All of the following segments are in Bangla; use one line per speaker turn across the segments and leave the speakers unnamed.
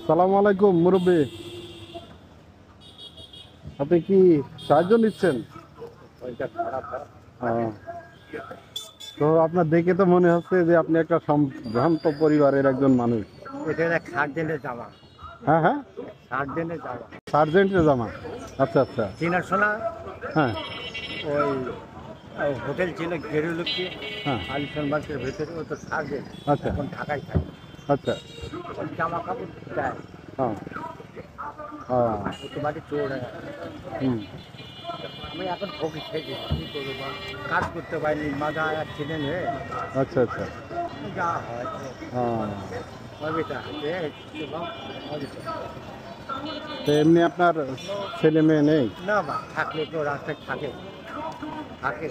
সালাম আলাইকুম মুরব্বী। আপনি কি সাহায্য নিচ্ছেন? আহ, তো আপনার দেখে তো মনে হচ্ছে যে আপনি একটা সম্ভ্রান্ত পরিবারের একজন মানুষ।
এটা একটা সার্জেন্টের জামা।
হ্যাঁ হ্যাঁ,
সার্জেন্টের জামা
সার্জেন্টের জামা। আচ্ছা আচ্ছা।
চেনাশোনা।
হ্যাঁ
ওই হোটেল ছিল গেরুলুকি
হ্যাঁ।
আলিশান বাগের ভেতরে, ও তো সার্জেন্ট।
আচ্ছা
এখন ঢাকায় থাকে।
আচ্ছা।
ওর জামা কাপড় দেয়।
হ্যাঁ হ্যাঁ।
ও তো বাড়ি চোর হয়ে গেছে।
হুম।
আমি এখন ঠকি খেয়েছি, কী করবো বল? কাজ করতে পারিনি, মাজা অ্যাক্সিডেন্ট হয়ে
আচ্ছা আচ্ছা।
যা হয়
হ্যাঁ।
হবিটা আছে এবং হবিটা।
তো এমনি আপনার ছেলে মেয়ে নেই?
না বা থাকলে তো রাস্তায় থাকে থাকে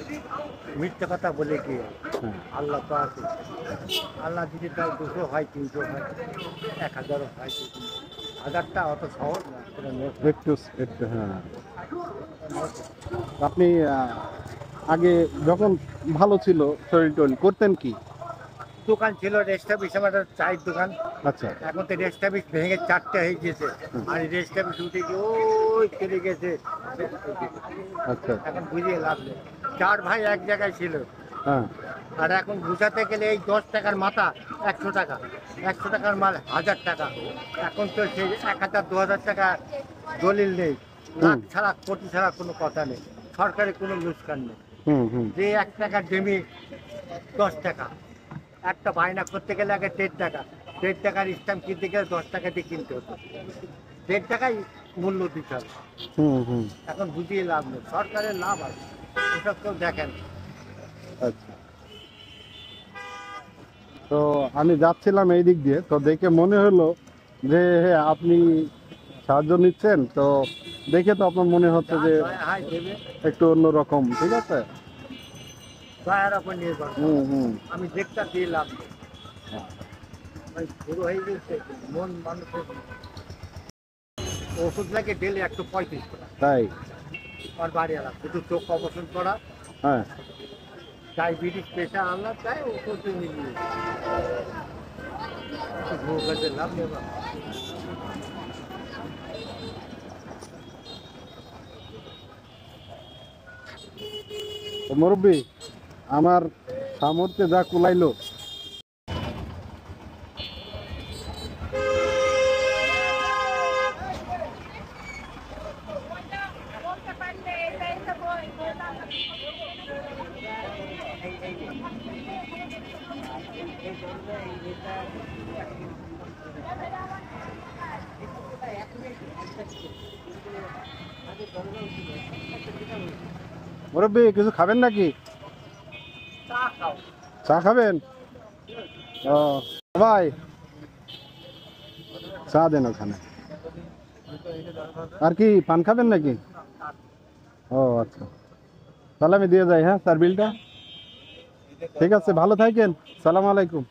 মিথ্যে কথা বলে কি
হ্যাঁ।
আল্লাহ তো আছে। আল্লাহ যদি তার 200 হয়, 300 হয়, 1000 হয়, 1000টা অত সহজ না। সেটা নোট হয়।
একটু একটু হ্যাঁ। আপনি আগে যখন ভালো ছিল শরীর টরীর করতেন কি?
দোকান ছিল রেস্ট অফিস, আমার একটা চায়ের দোকান।
আচ্ছা
এখন তো রেস্ট অফিস ভেঙে 4টে হয়ে গিয়েছে। আর রেস্ট অফিস উঠে গিয়ে ওই চলে গেছে।
আচ্ছা।
এখন বুঝিয়ে লাভ নেই। 4 ভাই এক জায়গায় ছিল।
হ্যাঁ
আর এখন বুঝাতে গেলে এই 10 টাকার মাথা 100 টাকা, 100 টাকার মাল 1000 টাকা। এখন তো সেই 1000 2000 টাকা দলিল নেই, লাখ ছাড়া কোটি ছাড়া কোনো কথা নেই, সরকারি কোনো লোকসান নেই।
হুম হুম।
যে 1 টাকার জমি 10 টাকা, একটা বায়না করতে গেলে আগে 1.5 টাকা, 1.5 টাকার স্ট্যাম্প কিনতে গেলে 10 টাকা দিয়ে কিনতে হতো, 1.5 টাকাই মূল্য দিতে হবে।
হুম হুম।
এখন বুঝিয়ে লাভ নেই, সরকারের লাভ আছে, এসব কেউ দেখেন।
আচ্ছা। তো আমি যাচ্ছিলাম এই দিক দিয়ে, তো দেখে মনে হলো যে আপনি সাহায্য নিচ্ছেন, তো দেখে তো আপনার মনে হচ্ছে যে
হাই দেবে,
একটু অন্যরকম। ঠিক আছে।
দয়ার ওপর নির্ভর করে।
হুম হুম।
আমি দেখতে দিয়ে লাভ নেই। ওই শুরু হয়ে গেছে মন মানুষের। ওষুধ লাগে ডেলি 135 টাকা।
তাই?
আর বাড়ি আলাদা শুধু চোখ অপারেশন করা,
হ্যাঁ।
ডায়াবেটিস প্রেশার আল্লাহ চাই ওষুধ মিলিয়ে ভোগ আছে, লাভ নেই বাবা।
তো মুরব্বী, আমার সামর্থ্যে যা কুলাইলো। মুরব্বী, কিছু খাবেন নাকি? চা খাবেন? ও ভাই, চা দেন ওখানে। আর কি পান খাবেন নাকি? ও আচ্ছা, তাহলে আমি দিয়ে যাই। হ্যাঁ স্যার, বিলটা। ঠিক আছে, ভালো থাকেন। সালাম আলাইকুম।